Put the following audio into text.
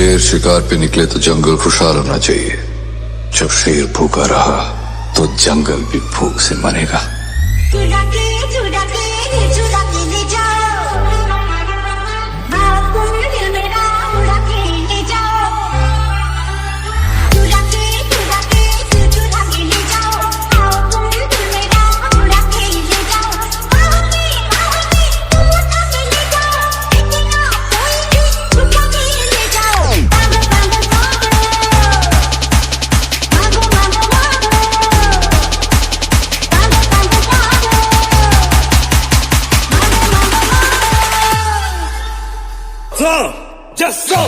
शेर शिकार पे निकले तो जंगल खुशहाल होना चाहिए। जब शेर भूखा रहा तो जंगल भी भूख से मरेगा। चुरा के ले जाओ, बाबू दिल मेरा उड़ा के ले जाओ। चुरा के ले जाओ, बाबू दिल मेरा उड़ा के ले जाओ। बाहुली तू उठा के ले जाओ, इतना कोई भी उठा के ले जाओ। बाबू So, just so.